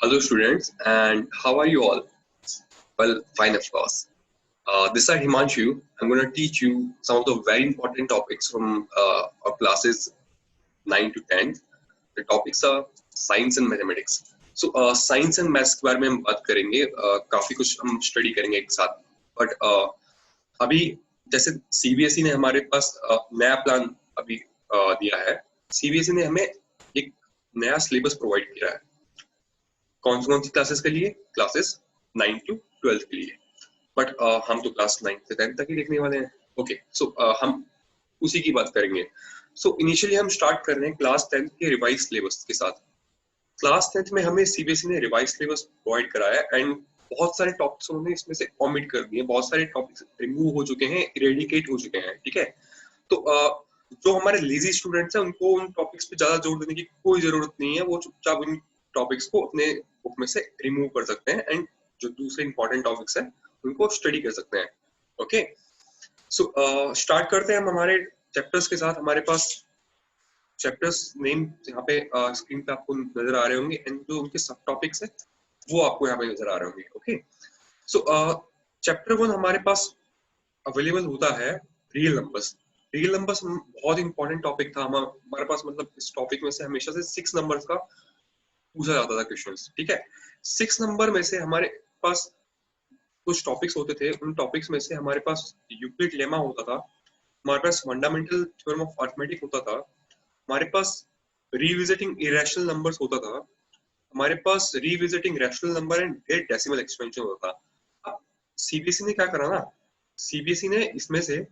Hello students, and how are you all? Well, fine of course. This is Himanshu. I'm going to teach you some of the very important topics from our classes 9 to 10. The topics are science and mathematics. So science and maths के बारे में हम बात करेंगे. काफी कुछ हम study करेंगे एक साथ. But अभी जैसे CBSE ने हमारे पास नया प्लान अभी दिया है. CBSE ने हमें एक नया सिलेबस प्रोवाइड किया है. कौन सी क्लासेस के लिए? क्लासेस 9 टू 12 के लिए. बट हम तो क्लास 9 से 10 तक ही देखने वाले हैं. ओके, सो हम उसी की बात करेंगे. सो इनिशियली हम स्टार्ट कर रहे हैं क्लास 10 के रिवाइज सिलेबस के साथ. क्लास 10 में हमें सीबीएसई ने रिवाइज सिलेबस प्रोवाइड कराया एंड बहुत सारे टॉपिक्स उन्होंने इसमें से ओमिट कर दिए. बहुत सारे टॉपिक्स रिमूव हो चुके हैं, इरेडिकेट हो चुके हैं. ठीक है, तो जो हमारे लेजी स्टूडेंट्स हैं उनको उन टॉपिक्स पे ज्यादा जोर देने की कोई जरूरत नहीं है. वो चुपचाप उन टॉपिक्स को अपने बुक में से रिमूव कर सकते हैं एंड जो दूसरे इंपॉर्टेंट टॉपिक्स हैं उनको स्टडी कर सकते हैं. ओके, सो स्टार्ट करते हैं हम हमारे चैप्टर्स के साथ. हमारे पास चैप्टर्स नेम यहाँ पे स्क्रीन पे आपको नजर आ रहे होंगे एंड जो उनके सब टॉपिक्स हैं वो आपको यहाँ पे नजर आ रहे होंगे. ओके, सो चैप्टर 1 हमारे पास अवेलेबल होता है रियल नंबर्स. रियल नंबर्स बहुत इंपॉर्टेंट टॉपिक था हमारे पास. मतलब इस टॉपिक में से हमेशा से 6 नंबर्स का पूछा जाता था क्वेश्चंस. ठीक है, 6 नंबर में से हमारे पास कुछ टॉपिक्स होते थे. उन टॉपिक्स में से हमारे पास यूक्लिड लेमा होता था, हमारे पास फंडामेंटल थ्योरम ऑफ अरिथमेटिक होता था, हमारे पास रिविजिटिंग इरेशनल नंबर्स होता था, हमारे पास revisiting rational number and their decimal expansion होता था. अब सीबीएसई ने क्या करा ना, सीबीएसई ने इसमें से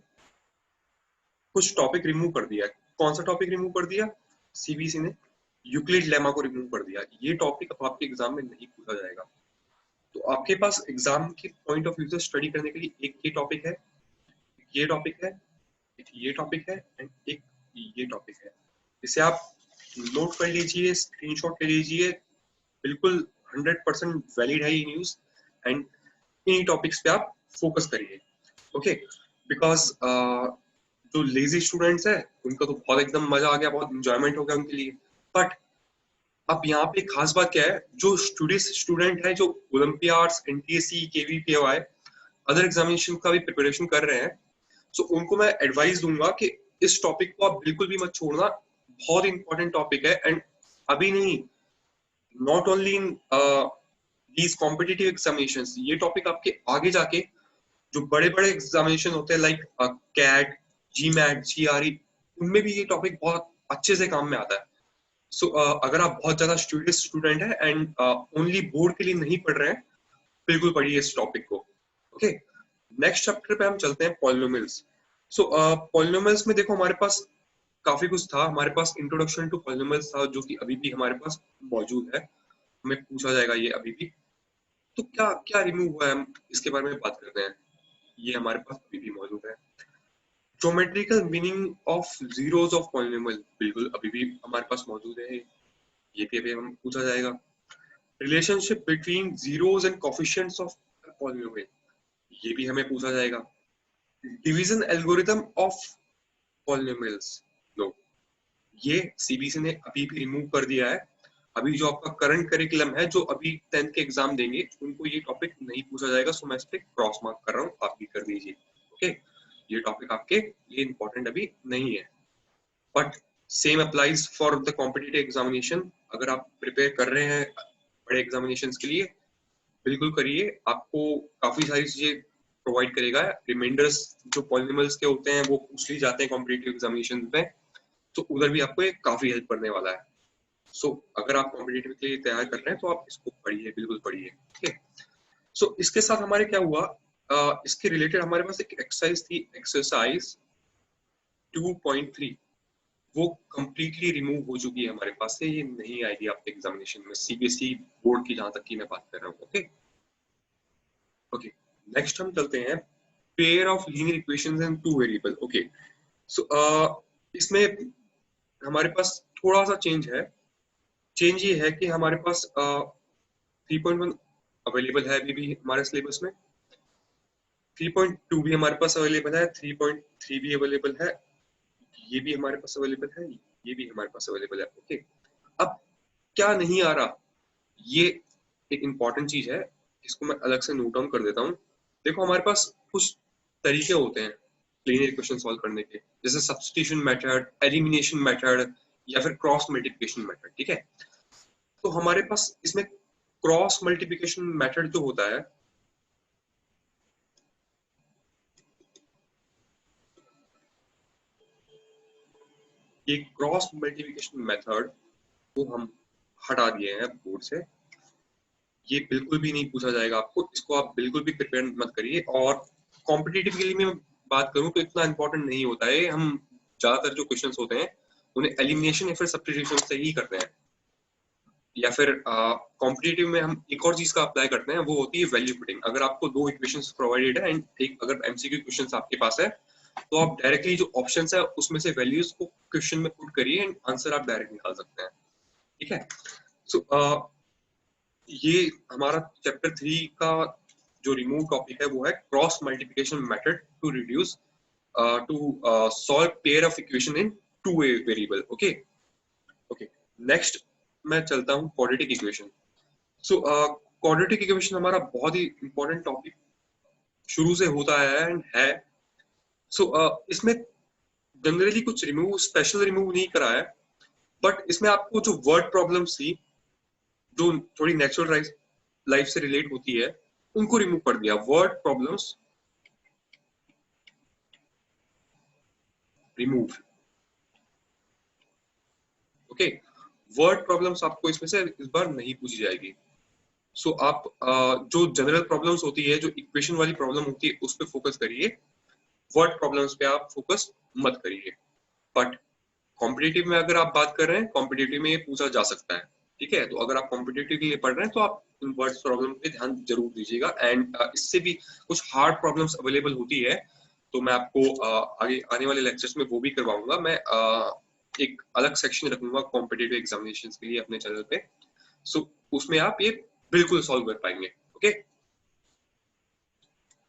कुछ टॉपिक रिमूव कर दिया. कौन सा टॉपिक रिमूव कर दिया? सीबीएसई ने यूक्लिड लेमा को रिमूव कर दिया. ये टॉपिक अब आपके एग्जाम में नहीं पूछा जाएगा. तो आपके पास एग्जाम के पॉइंट ऑफ व्यू से स्टडी करने के लिए एक ये टॉपिक है, ये टॉपिक है, एक ये टॉपिक है एंड एक ये टॉपिक है. इसे आप नोट कर लीजिए, स्क्रीनशॉट ले लीजिए. बिल्कुल 100% वैलिड है ये न्यूज एंड इन टॉपिक्स पे आप फोकस करिए. ओके, बिकॉज जो लेजी स्टूडेंट्स है उनका तो बहुत एकदम मजा आ गया, बहुत इंजॉयमेंट हो गया उनके लिए. बट अब यहाँ पे खास बात क्या है, जो स्टूडेंट है जो ओलंपियाड्स, एनटीएससी, केवीपीओआई, अदर एग्जामिनेशन का भी प्रिपरेशन कर रहे हैं, सो उनको मैं एडवाइस दूंगा कि इस टॉपिक को आप बिल्कुल भी मत छोड़ना. बहुत इंपॉर्टेंट टॉपिक है एंड अभी नहीं, not only in these competitive examinations, ये टॉपिक आपके आगे जाके जो बड़े बड़े एग्जामिनेशन होते हैं लाइक कैट, जीमैट, जीआरई, उनमें भी ये टॉपिक बहुत अच्छे से काम में आता है. सो अगर आप बहुत ज्यादा स्टूडेंट है एंड ओनली बोर्ड के लिए नहीं पढ़ रहे हैं, बिल्कुल पढ़िए इस टॉपिक को. ओके, नेक्स्ट चैप्टर पे हम चलते हैं पॉलिनोमियल्स. सो पॉलिनोमियल्स में देखो हमारे पास काफी कुछ था. हमारे पास इंट्रोडक्शन टू पॉलिनोमियल्स था जो कि अभी भी हमारे पास मौजूद है, हमें पूछा जाएगा ये अभी भी. तो क्या क्या रिमूव हुआ है, हम इसके बारे में बात करते हैं. ये हमारे पास अभी भी मौजूद है. Geometrical meaning of zeros of polynomial बिल्कुल अभी भी हमारे पास मौजूद है, ये भी अभी हम पूछा जाएगा. Relationship between zeros and coefficients of polynomial, ये भी हमें पूछा जाएगा. Division algorithm of polynomials, no, ये सीबीएसई ने अभी भी रिमूव कर दिया है. अभी जो आपका करंट करिकुलम है, जो अभी 10th के एग्जाम देंगे, उनको ये टॉपिक नहीं पूछा जाएगा. सो मैं इस पे क्रॉस मार्क कर रहा हूँ, आप भी कर दीजिए. ओके, ये टॉपिक आपके लिए इंपॉर्टेंट अभी नहीं है. But same applies for the competitive examination. अगर आप प्रिपेयर कर रहे हैं बड़े एग्जामिनेशन के लिए, बिल्कुल करिए. आपको काफी सारी चीजें प्रोवाइड करेगा. रिमाइंडर्स जो पॉलिनोमियल्स के होते हैं वो पूछ ली जाते हैं कॉम्पिटिटिव एग्जामिनेशन में, तो उधर भी आपको ये काफी हेल्प करने वाला है. सो अगर आप कॉम्पिटिटिव के लिए तैयार कर रहे हैं तो आप इसको पढ़िए, बिल्कुल पढ़िए. ठीक है, सो इसके साथ हमारे क्या हुआ, इसके रिलेटेड हमारे पास एक एक्सरसाइज थी, एक्सरसाइज 2.3. वो कंप्लीटली रिमूव हो चुकी है हमारे पास से, ये नहीं आएगी आपके एग्जामिनेशन में, सीबीएसई बोर्ड की जहां तक की मैं बात कर रहा हूँ. ओके ओके, नेक्स्ट हम चलते हैं pair of linear equations and two variable. Okay, so इसमें हमारे पास थोड़ा सा चेंज है. चेंज ये है कि हमारे पास 3.1 अवेलेबल है अभी भी हमारे सिलेबस में, 3.2 भी हमारे पास अवेलेबल है, 3.3 भी अवेलेबल है, ये भी हमारे पास अवेलेबल है, ये भी हमारे पास अवेलेबल है. ओके, अब क्या नहीं आ रहा, ये एक इंपॉर्टेंट चीज है, इसको मैं अलग से नोट डाउन कर देता हूँ। देखो हमारे पास कुछ तरीके होते हैं लीनियर इक्वेशन सॉल्व करने के, जैसे सब्स्टिट्यूशन मेथड, एलिमिनेशन मेथड या फिर क्रॉस मल्टीप्लिकेशन मेथड। ठीक है, तो हमारे पास इसमें क्रॉस मल्टीप्लिकेशन मेथड जो होता है, ये क्रॉस मल्टीप्लिकेशन मेथड को हम हटा दिए हैं बोर्ड से। ये बिल्कुल भी नहीं पूछा जाएगा आपको, इसको आप बिल्कुल भी प्रिपेयर मत करिए। और कॉम्पिटिटिव के लिए मैं बात करूं तो इतना इंपॉर्टेंट नहीं होता है। हम ज्यादातर जो क्वेश्चंस होते हैं उन्हें एलिमिनेशन या फिर सब्स्टिट्यूशन से ही करते हैं, या फिर कॉम्पिटिटिव में हम एक और चीज का अप्लाई करते हैं, वो होती है वैल्यू पुटिंग। अगर आपको दो इक्वेशंस प्रोवाइडेड है एंड एक अगर एमसीक्यू क्वेश्चंस आपके पास है, तो आप डायरेक्टली जो ऑप्शंस है उसमें से वैल्यूज को क्वेश्चन में पुट करिए एंड आंसर आप डायरेक्ट निकाल सकते हैं। ठीक है, सो ये हमारा चैप्टर 3 का जो रिमूव टॉपिक है वो है cross multiplication method to reduce to solve pair of equation in two way variable. Okay okay, next मैं चलता हूँ quadratic equation. So quadratic equation हमारा बहुत ही इंपॉर्टेंट टॉपिक शुरू से होता है एंड है। सो इसमें जनरली कुछ रिमूव, स्पेशल रिमूव नहीं करा है, बट इसमें आपको जो वर्ड प्रॉब्लम्स थी जो थोड़ी नेचुरल लाइफ से रिलेट होती है उनको रिमूव कर दिया। Word problems remove. Okay, word problems आपको इसमें से इस बार नहीं पूछी जाएगी। सो आप जो जनरल प्रॉब्लम्स होती है, जो इक्वेशन वाली प्रॉब्लम होती है, उस पर फोकस करिए। वर्ड प्रॉब्लम्स पे आप फोकस मत करिए। बट कॉम्पिटिटिव में अगर आप बात कर रहे हैं, कॉम्पिटिटिव में ये पूछा जा सकता है। ठीक है, तो अगर आप कॉम्पिटिटिव के लिए पढ़ रहे हैं तो आप इन वर्ड प्रॉब्लम पे ध्यान जरूर दीजिएगा। एंड इससे भी कुछ हार्ड प्रॉब्लम्स अवेलेबल होती है, तो मैं आपको आगे आने वाले लेक्चर्स में वो भी करवाऊंगा। मैं एक अलग सेक्शन रखूंगा कॉम्पिटिटिव एग्जामिनेशन के लिए अपने चैनल पे। सो उसमें आप ये बिल्कुल सॉल्व कर पाएंगे। ओके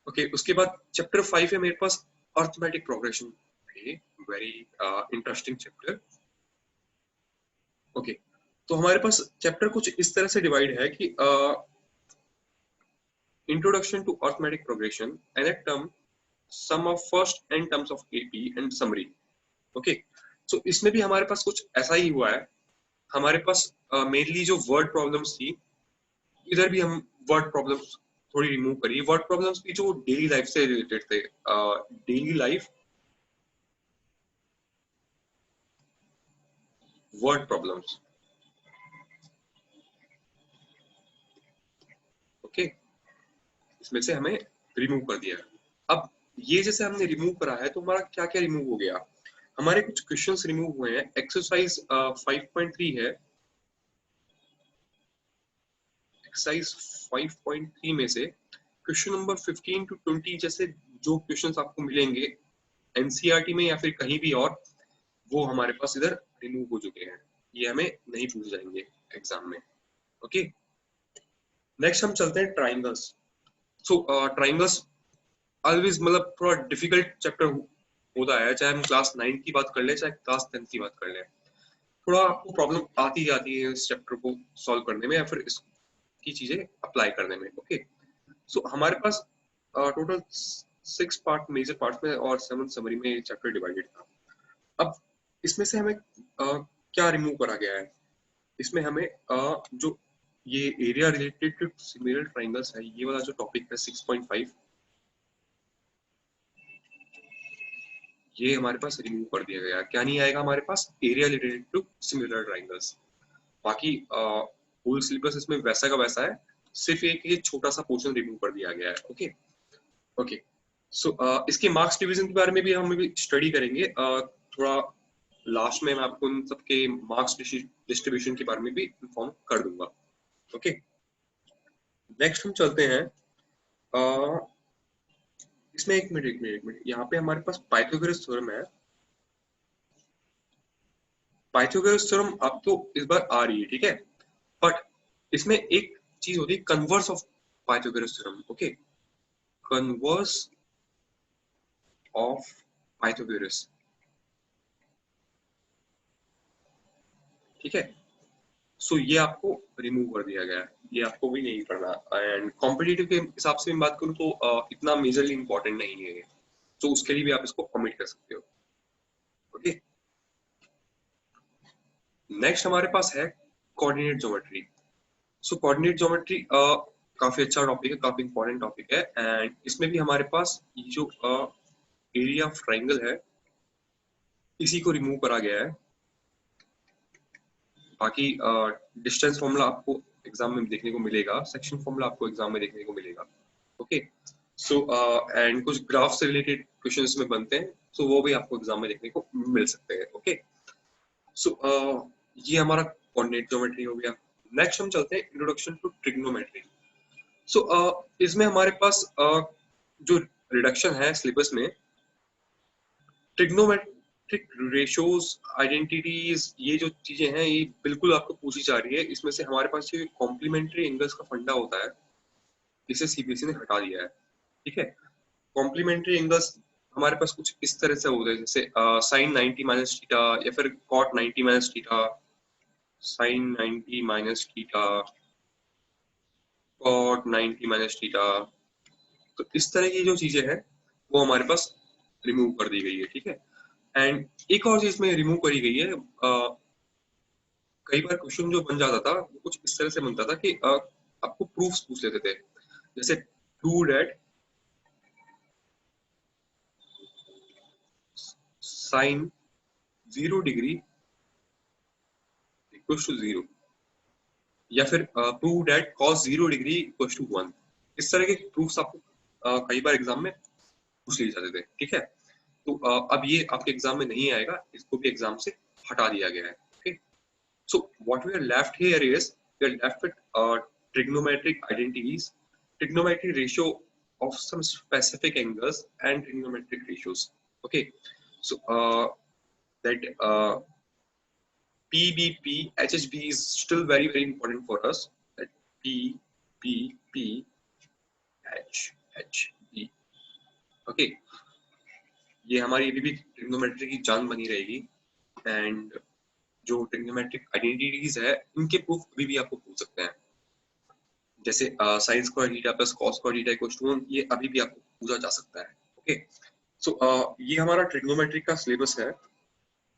ओके, उसके बाद चैप्टर 5 है मेरे पास, arithmetic progression. Very interesting chapter. Okay, तो हमारे पास चैप्टर कुछ इस तरह से डिवाइड है कि introduction to arithmetic progression, n term, sum of first n terms of AP and summary. Okay, so इसमें भी हमारे पास कुछ ऐसा ही हुआ है। हमारे पास मेनली जो वर्ड प्रॉब्लम्स थी, इधर भी हम वर्ड प्रॉब्लम्स थोड़ी रिमूव करिए। वर्ड प्रॉब्लम्स भी जो डेली लाइफ से रिलेटेड थे, daily life word problems. Okay, इसमें से हमें रिमूव कर दिया। अब ये जैसे हमने रिमूव करा है तो हमारा क्या क्या रिमूव हो गया। हमारे कुछ क्वेश्चंस रिमूव हुए हैं। एक्सरसाइज 5.3 है। एक्सरसाइज 5.3 में से क्वेश्चन नंबर 15 टू 20 जैसे जो क्वेश्चंस आपको मिलेंगे एनसीईआरटी में या फिर कहीं भी और, वो हमारे पास इधर रिमूव हो चुके हैं। ये हमें नहीं पूछ जाएंगे एग्जाम में। ओके, नेक्स्ट हम चलते हैं ट्राइंगल्स। सो ट्राइंगल्स ऑलवेज मतलब थोड़ा डिफिकल्ट चैप्टर होता है, चाहे हम क्लास 9 की बात कर ले चाहे क्लास 10 की बात कर ले। थोड़ा आपको प्रॉब्लम आती जाती है इस चैप्टर को सॉल्व करने में या फिर इसकी चीजें अप्लाई करने में। ओके, सो हमारे पास टोटल 6 पार्ट, मेजर पार्ट में और 7 समरी में ये चैप्टर डिवाइडेड था। अब इसमें से हमें क्या रिमूव करा गया है। इसमें हमें जो ये area related to similar triangles है, ये वाला जो टॉपिक है 6.5, ये हमारे पास रिमूव कर दिया गया। क्या नहीं आएगा हमारे पास, area related to similar triangles. बाकी होल सिलेबस इसमें वैसा का वैसा है, सिर्फ एक ये छोटा सा पोर्शन रिमूव कर दिया गया है। ओके ओके, सो इसके मार्क्स डिवीजन के बारे में भी हम भी स्टडी करेंगे थोड़ा लास्ट में। मैं आपको इन सबके मार्क्स डिस्ट्रीब्यूशन के बारे में भी इन्फॉर्म कर दूंगा। ओके, नेक्स्ट हम चलते हैं इसमें एक मिनट यहाँ पे हमारे पास पाइथागोरस थ्योरम है। पाइथागोरस थ्योरम अब तो इस बार आ रही है, ठीक है, बट इसमें एक चीज होती है converse of Pythagoras theorem. Okay, converse of Pythagoras. ठीक है, सो ये आपको रिमूव कर दिया गया है, ये आपको भी नहीं पढ़ना। एंड कॉम्पिटिटिव के हिसाब से मैं बात करूँ तो इतना मेजरली इंपॉर्टेंट नहीं है, तो उसके लिए भी आप इसको omit कर सकते हो। ओके, नेक्स्ट हमारे पास है कोऑर्डिनेट ज्योमेट्री। सो कोऑर्डिनेट ज्योमेट्री काफी अच्छा टॉपिक है, काफी इंपॉर्टेंट टॉपिक है। एंड इसमें भी हमारे पास ये जो एरिया ऑफ ट्राइंगल है, इसी को रिमूव करा गया है। बाकी डिस्टेंस फॉर्मूला आपको एग्जाम में देखने को मिलेगा, सेक्शन फॉर्मूला आपको एग्जाम में देखने को मिलेगा। ओके, सो एंड कुछ ग्राफ से रिलेटेड क्वेश्चन इसमें बनते हैं, सो वो भी आपको एग्जाम में देखने को मिल सकते हैं। ओके, सो ये हमारा कोऑर्डिनेट ज्योमेट्री हो गया। नेक्स्ट हम चलते हैं इंट्रोडक्शन टू ट्रिग्नोमेट्री। सो इसमें हमारे पास जो रिडक्शन है सिलेबस में, ट्रिग्नोमेट्रिक रेशियोज, आइडेंटिटीज, ये जो चीजें हैं ये बिल्कुल आपको पूछी जा रही है। इसमें से हमारे पास जो कॉम्प्लीमेंट्री एंगल्स का फंडा होता है, इसे सीबीएसई ने हटा दिया है। ठीक है, कॉम्प्लीमेंट्री एंगल्स हमारे पास कुछ इस तरह से होते हैं, जैसे साइन 90 माइनस थीटा, या फिर cot 90 minus theta, sine 90 minus theta, cot 90 minus theta. तो इस तरह की जो चीजें हैं वो हमारे पास रिमूव कर दी गई है। ठीक है, एंड एक और चीज में रिमूव करी गई है, कई बार क्वेश्चन जो बन जाता था वो कुछ इस तरह से बनता था कि आपको प्रूफ्स पूछ लेते थे, जैसे prove that sine 0 degree equal to 0, या फिर prove that cos 0 degree equal to 1। इस तरह के प्रूफ्स आपको कई बार एग्जाम में पूछ लिए जाते थे। ठीक है, तो अब ये आपके एग्जाम में नहीं आएगा, इसको भी एग्जाम से हटा दिया गया है। Okay, so what we are left here is we are left with trigonometric identities, trigonometric ratio of some specific angles, and trigonometric ratios. Okay, so that PBP, HHB is still very very important for us. That PBP, HHB. Okay, ये हमारी अभी भी trigonometry की जान बनी रहेगी। And जो trigonometric identities है, इनके प्रूफ अभी भी आपको पूछ सकते हैं, जैसे sine square theta plus cos square theta equals to 1, ये अभी भी आपको पूछा जा सकता है। ओके, सो ये हमारा ट्रिग्नोमेट्री का सिलेबस है,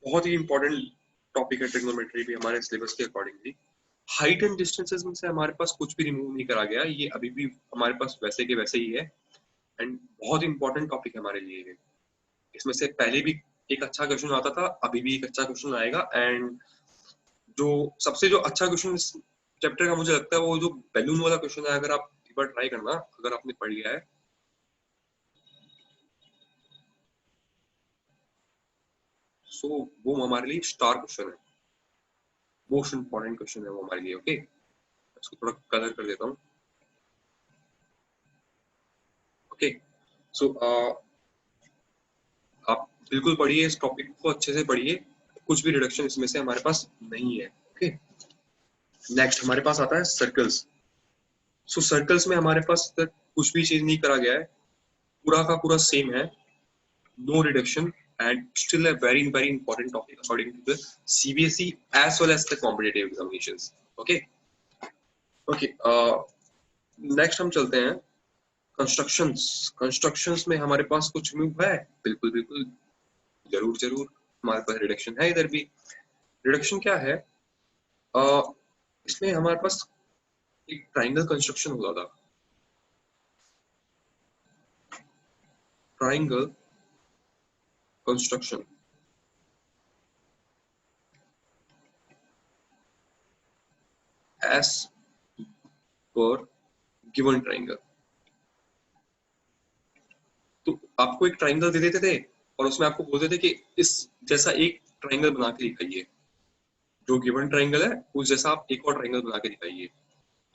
बहुत ही इंपॉर्टेंट टॉपिक है ट्रिग्नोमेट्री भी हमारे सिलेबस के अकॉर्डिंगली। हाइट एंड डिस्टेंसेस में से हमारे पास कुछ भी रिमूव नहीं करा गया, ये अभी भी हमारे पास वैसे के वैसे ही है। एंड बहुत इंपॉर्टेंट टॉपिक है हमारे लिए। इसमें से पहले भी एक अच्छा क्वेश्चन आता था, अभी भी एक अच्छा क्वेश्चन आएगा। एंड जो सबसे जो अच्छा क्वेश्चन इस चैप्टर का मुझे लगता है वो जो बैलून वाला क्वेश्चन है, अगर आप एक बार ट्राई करना, अगर आपने पढ़ लिया है, सो वो हमारे लिए स्टार क्वेश्चन है, मोस्ट इंपॉर्टेंट क्वेश्चन है वो हमारे लिए। ओके, इसको थोड़ा कलर कर देता हूँ। ओके, सो आप बिल्कुल पढ़िए, इस टॉपिक को अच्छे से पढ़िए, कुछ भी रिडक्शन इसमें से हमारे पास नहीं है। ओके, नेक्स्ट हमारे पास आता है सर्कल्स। सो सर्कल्स में हमारे पास कुछ भी चेंज नहीं करा गया है, पूरा का पूरा सेम है, no reduction, and still a very very important topic according to the CBSE as well as the competitive examinations. Okay, okay, next हम चलते हैं कंस्ट्रक्शंस। कंस्ट्रक्शंस में हमारे पास कुछ मूव है, बिल्कुल बिल्कुल, जरूर जरूर, हमारे पास रिडक्शन है। इधर भी रिडक्शन क्या है, इसमें हमारे पास एक ट्राइंगल कंस्ट्रक्शन होता था, triangle construction as per given triangle। तो आपको एक ट्राइंगल दे देते थे और उसमें आपको बोलते थे कि इस जैसा एक ट्राइंगल बना के दिखाइए, जो गिवन ट्राइंगल है उस जैसा आप एक और ट्राइंगल बना के दिखाइए।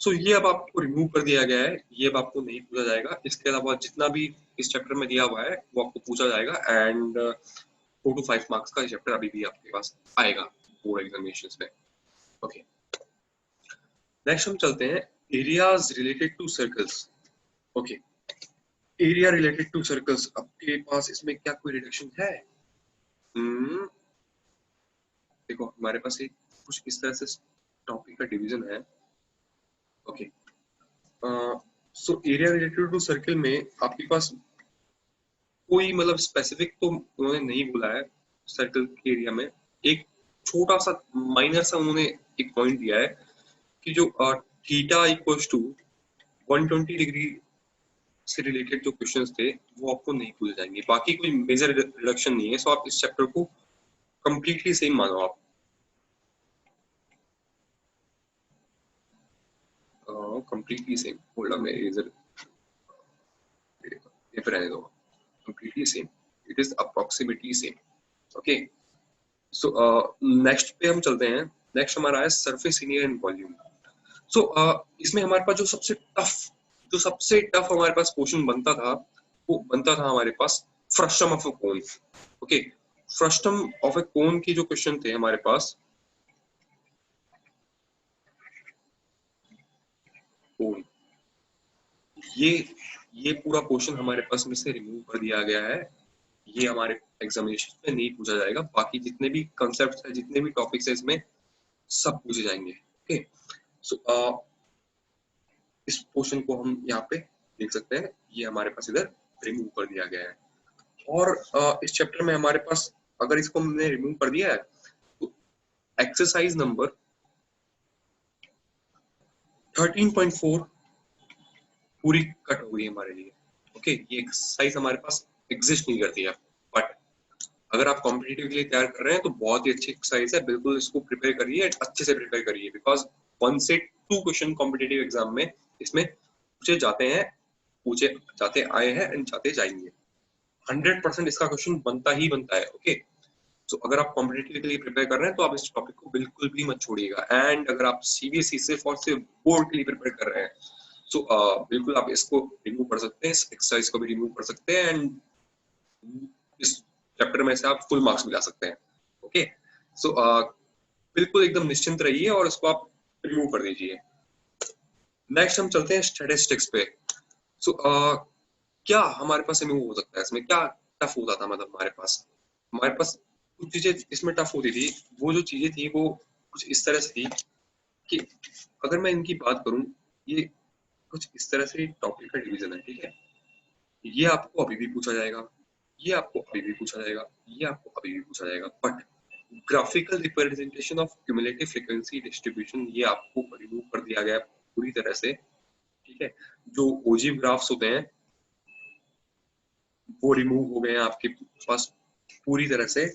सो ये अब आपको रिमूव कर दिया गया है, ये अब आपको नहीं पूछा जाएगा। इसके अलावा जितना भी इस चैप्टर में दिया हुआ है वो आपको पूछा जाएगा। एंड 4 to 5 मार्क्स का ये चैप्टर अभी भी आपके पास आएगा बोर्ड एग्जामिनेशंस में। ओके, नेक्स्ट हम चलते हैं areas related to circles. Okay, area related to circles, आपके पास इसमें क्या कोई रिडक्शन है? देखो हमारे पास एक कुछ इस तरह से टॉपिक का डिवीजन है। Okay, so area related to circle में आपके पास कोई मतलब स्पेसिफिक तो उन्होंने नहीं बोला है सर्कल के एरिया में। एक छोटा सा माइनर सा उन्होंने एक पॉइंट दिया है कि जो थीटा इक्वल्स टू 120 डिग्री से रिलेटेड जो क्वेश्चंस थे वो आपको नहीं पूछे जाएंगे, बाकी कोई मेजर रिडक्शन नहीं है। सो आप इस चैप्टर को कंप्लीटली सेम मानो आप। कंप्लीटली सेम होल्ड मैं इधर ये पे रहने दो। Completely same, it is approximately same. Okay, so next पे हम चलते हैं। नेक्स्ट हमारा है सरफेस एरिया एंड वॉल्यूम। सो इसमें हमारे पास जो सबसे टफ हमारे पास क्वेश्चन बनता था वो बनता था हमारे पास frustum of a cone. Okay, frustum of a cone के जो क्वेश्चन थे हमारे पास, कोन, ये पूरा क्वेश्चन हमारे पास में से रिमूव कर दिया गया है। ये हमारे एग्जामिनेशन में नहीं पूछा जाएगा, बाकी जितने भी कंसेप्ट है, जितने भी टॉपिक्स है इसमें सब पूछे जाएंगे। ओके, सो इस पोर्शन को हम यहाँ पे देख सकते हैं, ये हमारे पास इधर रिमूव कर दिया गया है। और इस चैप्टर में हमारे पास अगर इसको हमने रिमूव कर दिया है तो एक्सरसाइज नंबर 13.4 पूरी कट हो गई हमारे लिए। ओके, ये एक्सरसाइज हमारे पास एग्जिस्ट नहीं करती है, बट अगर आप कॉम्पिटिटिव के लिए तैयार कर रहे हैं तो बहुत ही अच्छी एक्सरसाइज है, बिल्कुल इसको प्रिपेयर करिए, अच्छे से प्रिपेयर करिए, बिकॉज 1 से 2 क्वेश्चन कॉम्पिटिटिव एग्जाम में इसमें पूछे जाते हैं, पूछे जाते आए हैं एंड जाते जाएंगे। 100% इसका क्वेश्चन बनता ही बनता है। ओके, सो अगर आप कॉम्पिटिटिव के लिए प्रिपेयर कर रहे हैं तो आप इस टॉपिक को बिल्कुल भी मत छोड़िएगा। एंड अगर आप सीबीएसई सिर्फ और सिर्फ बोर्ड के लिए प्रिपेयर कर रहे हैं सो बिल्कुल आप इसको रिमूव कर सकते हैं, इस एक्सरसाइज को भी रिमूव कर सकते हैं एंड इस चैप्टर में से आप फुल मार्क्स भी ला सकते हैं। ओके, सो बिल्कुल एकदम निश्चिंत रहिए और इसको आप रिमूव कर दीजिए। नेक्स्ट हम चलते हैं स्टैटिस्टिक्स पे। सो क्या हमारे पास रिमूव हो सकता है, इसमें क्या टफ होता था, मतलब हमारे पास कुछ चीजें इसमें टफ होती थी। वो जो चीजें थी वो कुछ इस तरह से थी कि अगर मैं इनकी बात करूं, ये कुछ इस तरह से टॉपिक का डिवीजन है। ठीक है, ये आपको अभी भी पूछा जाएगा, ये आपको अभी भी पूछा जाएगा, ये आपको अभी भी पूछा जाएगा, but graphical representation of cumulative frequency distribution ये आपको रिमूव कर दिया गया है पूरी तरह से। ठीक है, जो ओजीव ग्राफ्स होते हैं वो रिमूव हो गए हैं आपके पास पूरी तरह से।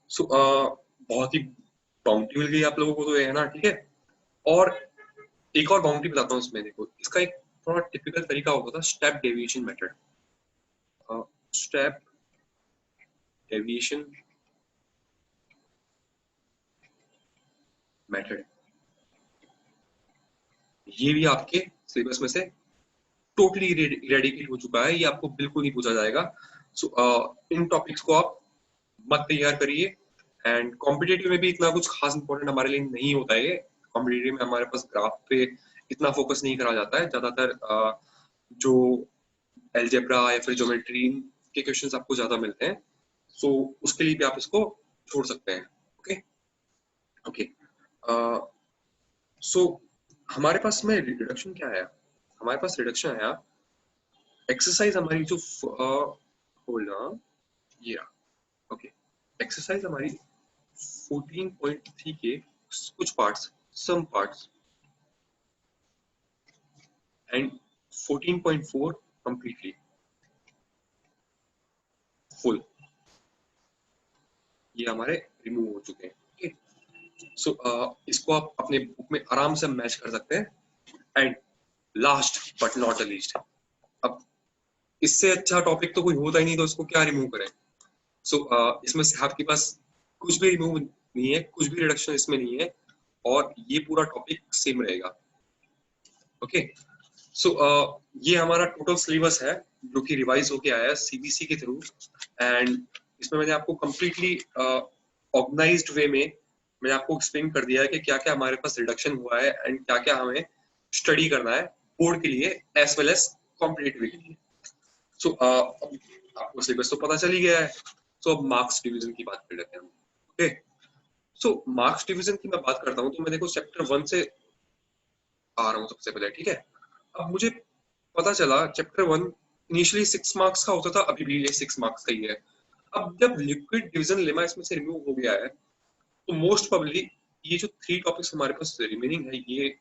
सो बहुत ही बाउंड्री मिल गई आप लोगों को तो, है ना। ठीक है, और एक और बाउंड्री बताता हूँ इसमें, देखो इसका एक थोड़ा टिपिकल तरीका होता था step deviation method. Step deviation method, ये भी आपके सिलेबस में से टोटली इरेडिकेट हो चुका है, ये आपको बिल्कुल नहीं पूछा जाएगा। सो इन टॉपिक्स को आप मत तैयार करिए। एंड कॉम्पिटेटिव में भी इतना कुछ खास इंपॉर्टेंट हमारे लिए नहीं होता है। कॉम्पिटेटिव में हमारे पास ग्राफ पे इतना फोकस नहीं करा जाता है, ज्यादातर जो एलजेब्रा या फिर ज्योमेट्री के क्वेश्चंस आपको ज्यादा मिलते हैं। सो उसके लिए भी आप इसको छोड़ सकते हैं। ओके ओके, सो हमारे पास में रिडक्शन क्या है, हमारे पास रिडक्शन आया एक्सरसाइज हमारी जो होल्ड ये ओके, एक्सरसाइज हमारी 14.3 के कुछ parts, some parts and 14.4 completely full, ये हमारे रिमूव हो चुके हैं। ओके, सो इसको आप अपने बुक में आराम से मैच कर सकते हैं। And last but not the least, अब इससे अच्छा टॉपिक तो कोई होता ही नहीं, तो इसको क्या रिमूव करें। सो इसमें से आपके पास कुछ भी रिमूव नहीं है, कुछ भी रिडक्शन इसमें नहीं है, और ये पूरा टॉपिक सेम रहेगा। ओके, सो ये हमारा टोटल सिलेबस है जो कि रिवाइज होके आया है सीबीसी के थ्रू। एंड इसमें मैंने आपको कंप्लीटली ऑर्गेनाइज्ड वे में मैंने आपको एक्सप्लेन कर दिया है कि क्या क्या हमारे पास रिडक्शन हुआ है एंड क्या क्या हमें स्टडी करना है बोर्ड के लिए एज वेल एज कॉम्पिटिटिव के लिए। सो आपको सिलेबस तो पता चल ही गया है। सो अब मार्क्स डिवीजन की बात कर लेते हैं हम। ओके, सो मार्क्स डिवीजन की मैं बात करता हूँ तो मैं देखो चैप्टर 1 से आ रहा हूँ सबसे पहले, ठीक है। अब मुझे पता चला चैप्टर 1 इनिशियली 6 मार्क्स का होता था, अभी भी ये 6 मार्क्स का ही है। अब जब लिक्विड डिवीजन लेमा इसमें से रिमूव हो गया है तो मोस्ट प्रोबेबली ये जो 3 टॉपिक्स हमारे पास रिमेनिंग है, ये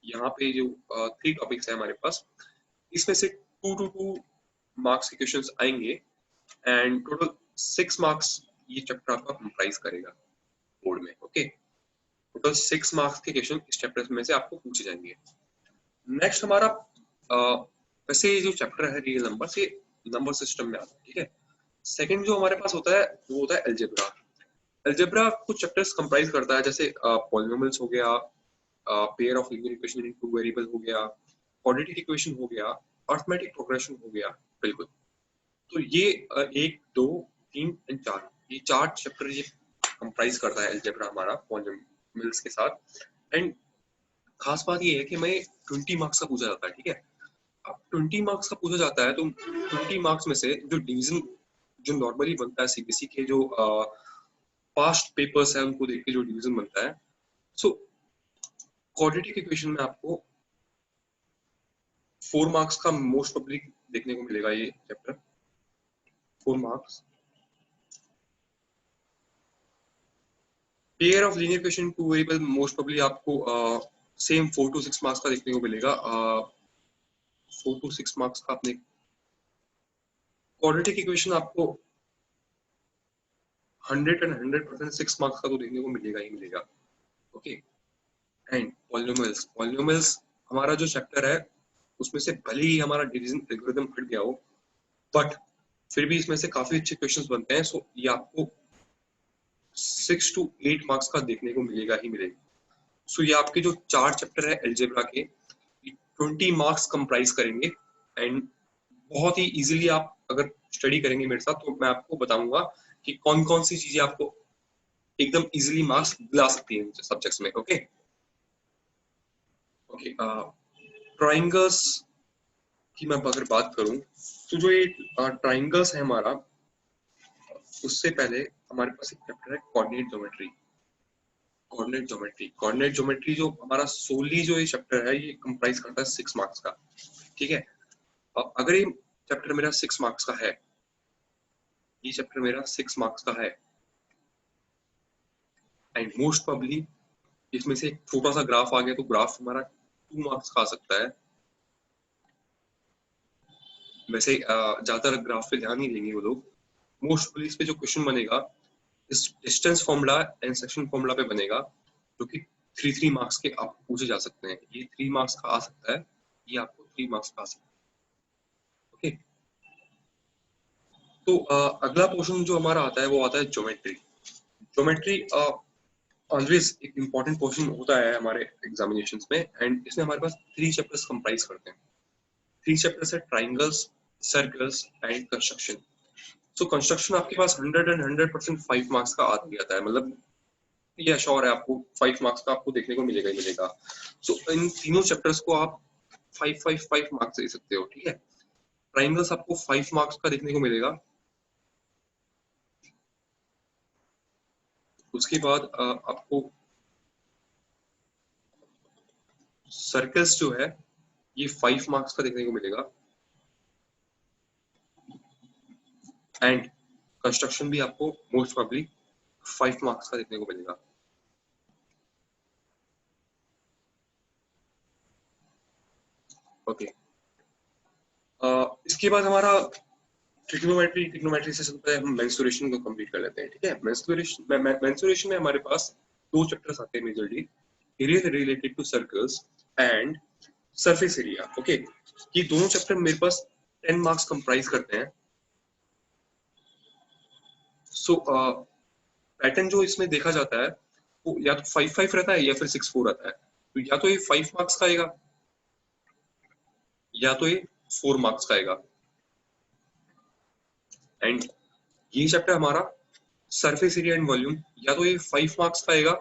यहाँ पे जो 3 टॉपिक्स है हमारे पास, इसमें से 2 to 2 मार्क्स के क्वेश्चंस आएंगे एंड टोटल 6 मार्क्स ये चैप्टर आपका कंप्राइज करेगा बोर्ड में। ओके, टोटल 6 मार्क्स के क्वेश्चन इस चैप्टर में से आपको पूछे जाएंगे। नेक्स्ट हमारा वैसे ये जो चैप्टर है रियल नंबर से नंबर सिस्टम में आता है, ठीक है। सेकंड जो हमारे पास होता है वो होता है अलजेब्रा। अलजेब्रा कुछ चैप्टर्स कंप्राइज करता है, जैसे पॉलिनोमियल्स हो गया, pair of linear equation in two variable हो गया, क्वाड्रेटिक इक्वेशन हो गया, अरिथमेटिक प्रोग्रेशन हो गया। बिल्कुल, तो ये 1 2 3 एंड 4 ये 4 चैप्टर ये कंप्राइज करता है अलजेब्रा हमारा पॉलिनोमियल्स के साथ। एंड खास बात ये है कि मैं 20 मार्क्स का पूछा जाता है, ठीक है। अब 20 मार्क्स का पूछा जाता है तो 20 मार्क्स में से जो डिवीजन जो नॉर्मली बनता है सीबीएसई के जो पास्ट पेपर्स है उनको देख के जो डिवीजन बनता है, सो क्वाड्रेटिक इक्वेशन में आपको 4 मार्क्स का मोस्ट पब्लिक देखने को मिलेगा ये chapter, 4 marks. Pair of linear equation two variable most probably आपको सेम 4 to 6 मार्क्स का देखने को मिलेगा। 4 to 6 मार्क्स का आपने क्वाड्रेटिक इक्वेशन आपको 100% 6 मार्क्स का तो देखने को मिलेगा ही मिलेगा। ओके, एंड पॉलिनोमियल्स हमारा जो चैप्टर है उसमें से भले ही हमारा डिवीजन एल्गोरिथम हट गया हो, बट फिर भी इसमें से काफी अच्छे क्वेश्चंस बनते हैं। सो ये आपको 6 to 8 मार्क्स का देखने को मिलेगा ही मिलेगा। सो ये आपके जो 4 चैप्टर है अलजेब्रा के 20 मार्क्स कंप्राइज करेंगे। एंड बहुत ही इजीली आप अगर स्टडी करेंगे मेरे साथ तो मैं आपको बताऊंगा कि कौन कौन सी चीजें आपको एकदम इजीली मार्क्स दिला सकती है सब्जेक्ट्स में। ओके ओके, ट्राइंगल्स की मैं अगर बात करूं तो जो ये ट्राइंगल्स है हमारा, उससे पहले हमारे पास एक चैप्टर है कोऑर्डिनेट ज्योमेट्री जो हमारा सोली जो ये चैप्टर है ये कंप्राइज करता है 6 मार्क्स का, ठीक है। अगर ये चैप्टर मेरा 6 मार्क्स का है, ये चैप्टर मेरा 6 मार्क्स का है एंड मोस्ट प्रोबेबली इसमें से एक छोटा सा ग्राफ आ गया तो ग्राफ हमारा 2 मार्क्स का आ सकता है। वैसे ज्यादातर ग्राफ पे ध्यान नहीं देंगे वो लोग, मोस्ट प्रोबेबली इस पे जो क्वेश्चन बनेगा इस distance formula and section formula पे बनेगा, जो कि 3 मार्क्स के आपको पूछे जा सकते हैं। ये 3 मार्क्स का आ सकता है, ये आपको 3 मार्क्स का आ सकता है। ओके, तो अगला पोर्शन जो हमारा आता है वो आता है ज्योमेट्री। ज्योमेट्री ऑलवेज एक इम्पोर्टेंट पोर्शन होता है हमारे एग्जामिनेशंस में एंड इसमें हमारे पास 3 चैप्टर्स कंप्राइज करते हैं। 3 चैप्टर्स है triangles, circles and construction. So construction आपके पास 100% 5 मार्क्स का आ जाता है, मतलब ये श्योर है आपको 5 मार्क्स का आपको देखने को मिलेगा ही मिलेगा। सो इन तीनों चैप्टर्स को आप 5 मार्क्स दे सकते हो, ठीक है। ट्राइंगल्स आपको 5 मार्क्स का देखने को मिलेगा। उसके बाद आपको सर्कल्स जो है ये 5 मार्क्स का देखने को मिलेगा एंड कंस्ट्रक्शन भी आपको मोस्ट प्रोबेबली 5 मार्क्स का देखने को मिलेगा। ओके, इसके बाद हमारा ट्रिग्नोमेट्री से चलता है, हम मेंसुरेशन को कंप्लीट कर लेते हैं, ठीक है। मेंसुरेशन में हमारे पास 2 चैप्टर्स आते हैं majorly, area related to circles and surface area. Okay, ये दोनों चैप्टर मेरे पास 10 मार्क्स कंप्राइज करते हैं। सो पैटर्न जो इसमें देखा जाता है वो या तो 5 रहता है या फिर 6 4 रहता है। तो या तो ये 5 मार्क्स का आएगा या तो ये 4 मार्क्स का आएगा। एंड ये चैप्टर हमारा सरफेस एरिया एंड वॉल्यूम, या तो ये 5 मार्क्स का आएगा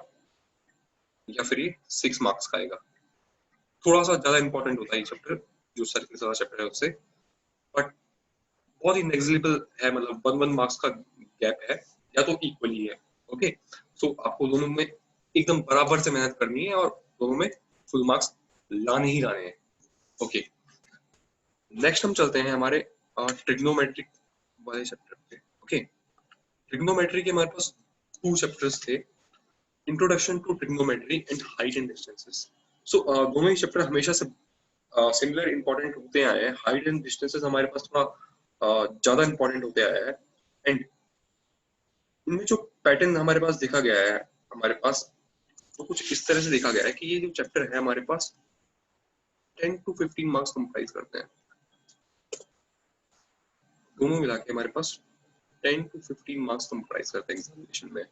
या फिर ये 6 मार्क्स का आएगा। थोड़ा सा ज्यादा इंपॉर्टेंट होता है ये चैप्टर, जो सरफेस वाला चैप्टर है उससे, बट बहुत ही नेग्लिजिबल है, मतलब 1 1 मार्क्स का गैप है या तो इक्वली है। ओके, सो आपको दोनों में एकदम बराबर से मेहनत करनी है और दोनों में फुल मार्क्स लाने ही लाने हैं। ओके, नेक्स्ट हम चलते हैं हमारे ट्रिग्नोमेट्रिक वाले चैप्टर पे। ओके, ट्रिग्नोमेट्री के हमारे पास 2 चैप्टर्स थे, introduction to trigonometry and height and distances. So दोनों ही चैप्टर हमेशा से सिमिलर इंपॉर्टेंट होते आए हैं। हाइट एंड डिस्टेंसेस हमारे पास थोड़ा ज्यादा इंपॉर्टेंट होते आया है, एंड इनमें जो पैटर्न हमारे पास देखा गया है हमारे पास, तो कुछ इस तरह से देखा गया है कि ये जो चैप्टर है हमारे पास 10 to 15 मार्क्स कंप्राइज करते हैं, दोनों मिला के हमारे पास 10 to 15 मार्क्स कंप्राइज करते हैं एग्जामिनेशन में।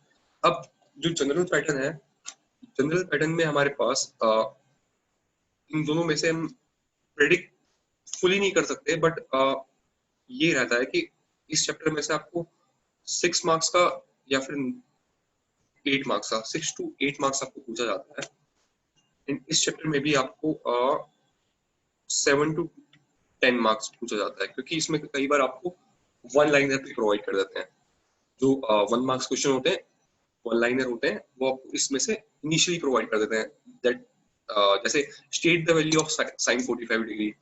अब जो जनरल पैटर्न है, जनरल पैटर्न में हमारे पास इन दोनों में से हम प्रेडिक्ट फुली नहीं कर सकते, बट ये रहता है कि इस चैप्टर में से आपको 6 मार्क्स का या फिर 8 मार्क्स का, 6 to 8 मार्क्स आपको पूछा जाता है। एंड इस चैप्टर में भी आपको 7 to 10 मार्क्स पूछा जाता है, क्योंकि इसमें कई बार आपको वन लाइनर भी प्रोवाइड कर देते हैं। जो 1 मार्क्स क्वेश्चन होते हैं, वन लाइनर होते हैं, वो आपको इसमें से इनिशियली प्रोवाइड कर देते हैं। दैट जैसे state the value of sin 45 degree,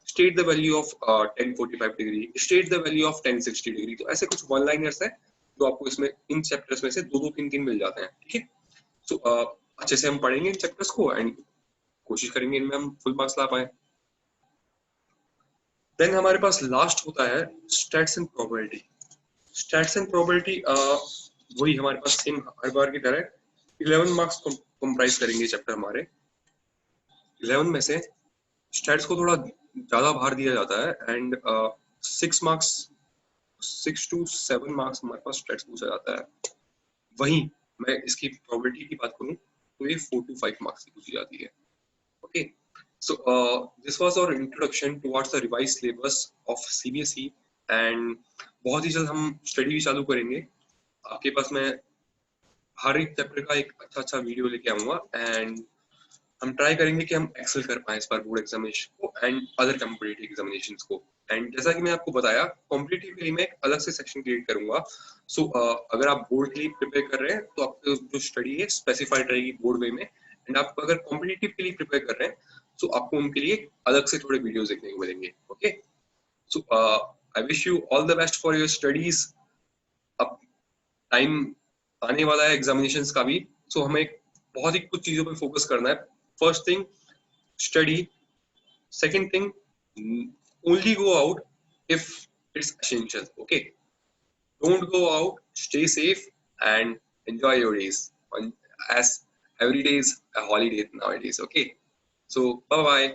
state the value of tan 45 degree, state the value of tan 60 degree. तो ऐसे कुछ वन लाइनर्स हैं जो आपको इसमें इन चैप्टर्स में से 2-2, 3-3 मिल जाते हैं। ठीक है, सो अच्छे से हम पढ़ेंगे इन चैप्टर्स को एंड कोशिश करेंगे इनमें हम फुल मार्क्स ला पाए। देन हमारे पास लास्ट होता है stats and probability. Stats and probability वही हमारे पास सेम हर बार की तरह 11 मार्क्स कंप्राइज करेंगे चैप्टर हमारे। 11 में से स्टैट्स को थोड़ा ज्यादा भार दिया जाता है एंड 6 मार्क्स, 6 to 7 मार्क्स हमारे पास स्टैट्स पूछा जाता है। वहीं मैं इसकी प्रोबेबिलिटी की बात करूं तो ये 4 to 5 मार्क्स की पूछी जाती है। Okay, so this was our introduction towards the revised syllabus of CBSE and बहुत ही जल्द हम स्टडी भी चालू करेंगे। आपके पास मैं हर एक चैप्टर का एक अच्छा वीडियो लेके आऊंगा एंड हम ट्राई करेंगे कि हम एक्सेल कर पाए इस बार बोर्ड एग्जामिनेशन को एंड अदर कॉम्पिटिटिव एग्जामिनेशंस को। एंड जैसा कि मैं आपको बताया, कॉम्पिटिटिव के लिए मैं एक अलग से सेक्शन क्रिएट करूंगा। सो अगर आप बोर्ड के लिए प्रिपेयर कर रहे हैं तो आपकी जो स्टडी है स्पेसिफाइड रहेगी बोर्ड वे में, एंड आप अगर कॉम्पिटिटिव के लिए प्रिपेयर कर रहे हैं तो आपको उनके लिए अलग से थोड़े वीडियोस देखने को मिलेंगे। Okay, so I wish you all the best for your studies. अब टाइम आने वाला है एग्जामिनेशंस का भी, सो हमें बहुत ही कुछ चीजों पे फोकस करना है। First thing study, second thing only go out if it's essential. Okay, don't go out, stay safe and enjoy your days, as every day is a holiday nowadays. Okay, so bye bye.